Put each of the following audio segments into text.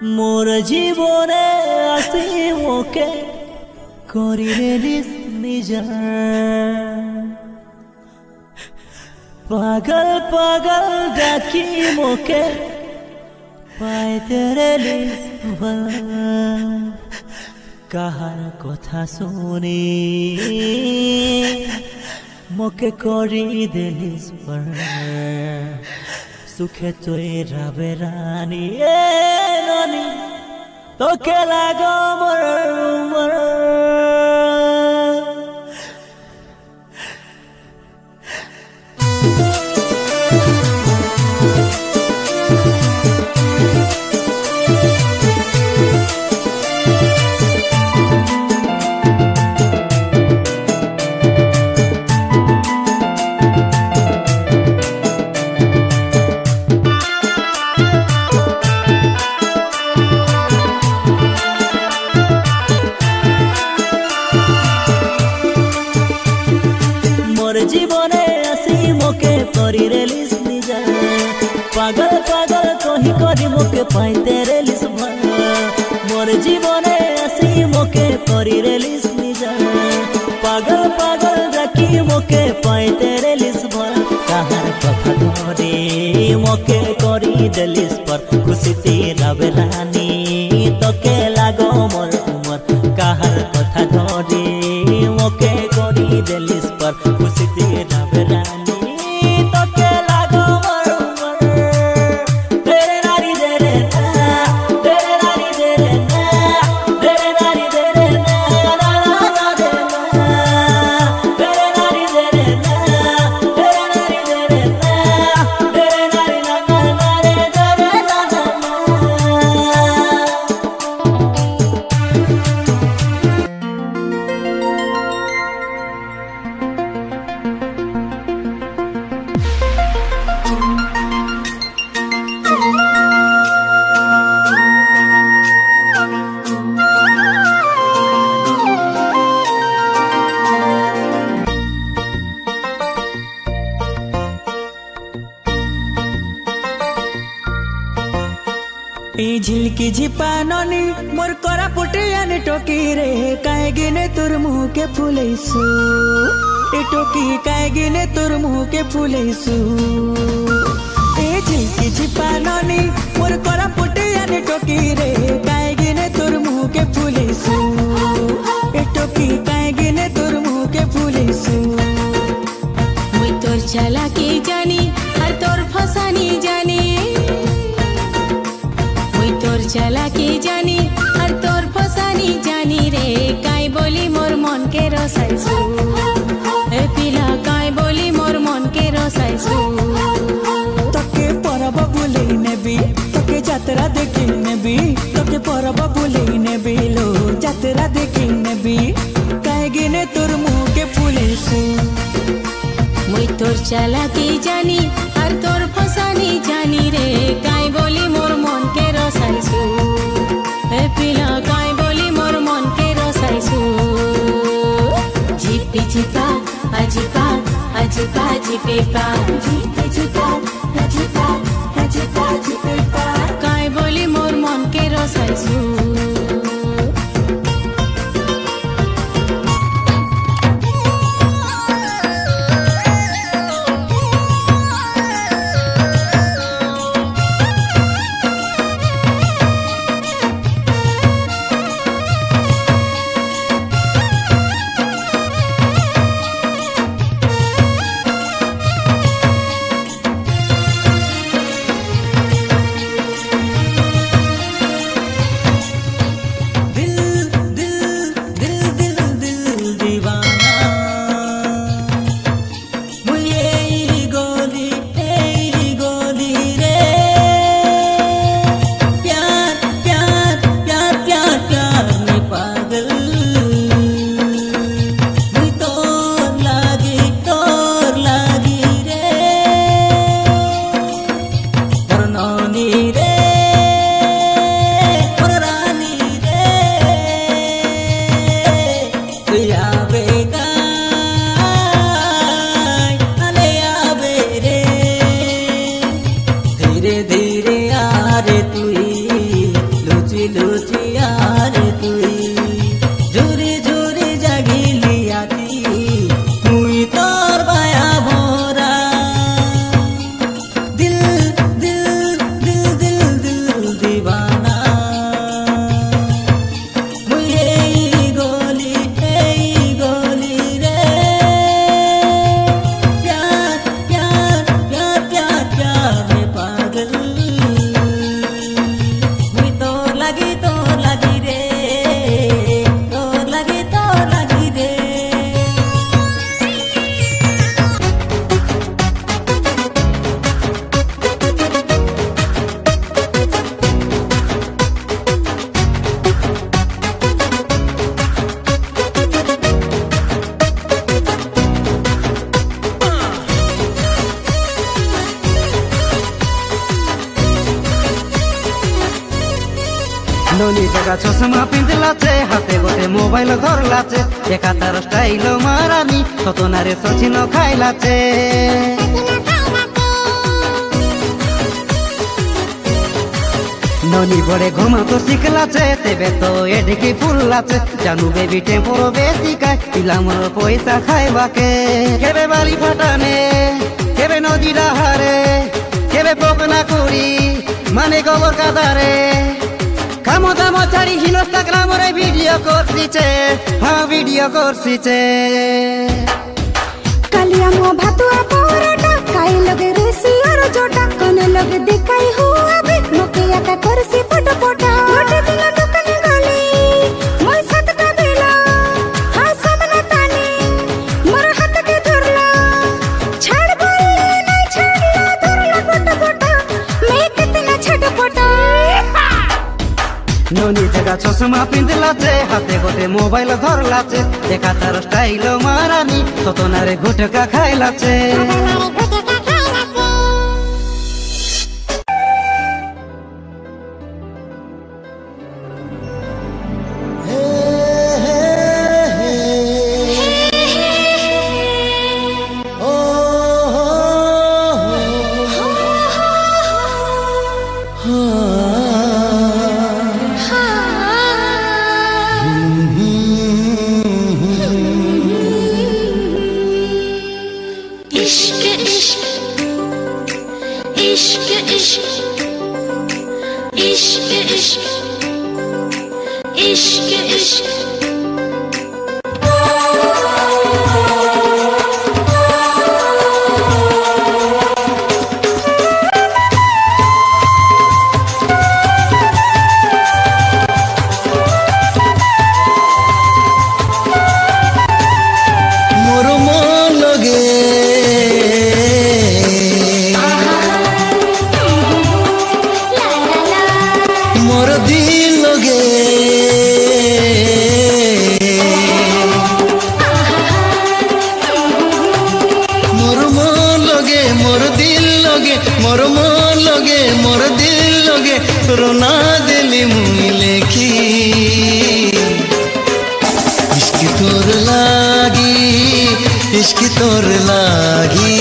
मोर जीवने आसी मोके करिले निजा पागल पागल डाकी मोके पाए तेरे लिस्वा कहार कथा सुनी मोके करी दिलिस पर सुखे तोरा बेरानी नानी तो के लागो मर मर जीवने आसी मोके करी रेलिस निजा पागल पागल कही करी मोके पाई तेरे लिस मोर जीवने आसी मोके करी रेलिस निजा पागल पागल डाकी मोके पाई तेरे लिस कहार कथा धरे मोके करी देलिस पर खुशी तेरा बेलानी तोके लागो मोर उमर कहार कथा धरे मोके करी देलिस पर खुशी तेरा बेलानी तोके लागो मोर उमर तेरे नारी तेरे ना तेरे नारी तेरे ना तेरे नारी तेरे ना ना ना ना तेरे नारी तेरे ना तेरे नारी तेरे ना तेरे नारी ना ना ना रे तेरे ना ना झिलकी झिपानी मोर करा पुटियान टोकी रे काहे गिने तुर मुँह के फुलैसु ए टोकी काहे गिने तुर मुँह के फुलैसु ए झिलकी झिपानी मोर करा पुटियान टोकी रे काहे गिने तुर मुँह के फुलैसु ए टोकी काहे गिने तुर मुँह के फुलैसु मुई तोर चालाकी जानी और तोर फसानी जानी चालाकी जानी और तोर फसानी जानी रे काई बोली मोर मन के रसाइसु ए पिला काई बोली मोर मन के रसाइसु तके परब बुले नेबी तके जात्रा देखी नेबी तके परब बुले नेबी लो जात्रा देखी नेबी काहे गिने तोर मुँह के फुलैसु मुई तोर चालाकी जानी और तोर फसानी जानी रे काई बोली मोर मन के रसाइसु ए पिला काई बोली मोर मन के रसाइसु झिपी झिपा अजिपा अजिपा झिपेपा झिपी झिपा अजिपा अजिपा झिपेपा काई बोली मोर मन के रसाइसु ननी जगह चश्मा पिंधलाचे हाथे गोटे मोबाइल धरलाचे एका तार स्टाइल मारानी सतनारे सचिन खाइलाचे ननी बड़े घुमा तो शिखलाचे तेबे तो एडिकी फुललाचे जानू बेबी टेम्पोरो बेसिका पिला मोर पैसा खाइबाके केबे बाली फाटाने केबे नदी डाहारे केबे पोकना कुड़ी माने गोबर कादारे कामो दामो छाड़ी इन्स्टाग्राम रे वीडियो करछिचे हाँ वीडियो करछिचे कालिया मो भातुआ परोटा काई लगे रेसी और जोटा कोने लगे दिखाई हुआ बे मोकिया का करसी फोटो फोटा गोटे दिन दुकान गली मोय सातटा बेला हाँ सामने ताने मोर हाथ के धरला छाड़ बोले नहीं छाड़ला धरला फोटो फोटा मैं कितना छड़ फोटा ननी जगह चश्मा पिंधलाचे हाथे गोटे मोबाइल धरलाचे एका तार स्टाइल मारानी सतनारे गुटका खाइलाचे रोना दिली मुई लेखी इश्क तोर लागी इश्क तोर लागी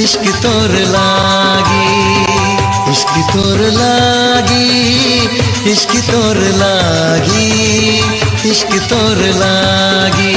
इश्क तोर लागी इश्क तोर लागी इश्क तोर लागी इश्क तोर लागी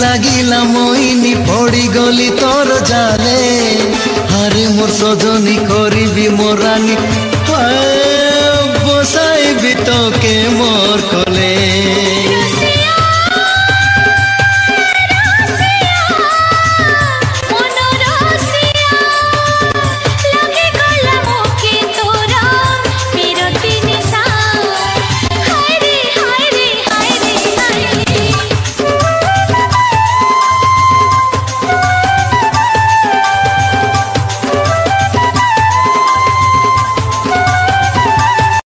लागिला मोइनी पड़ी गली तोर जाले हारे मोर सजनी करिबी मोरानी बसाइबी तोके मोर कोले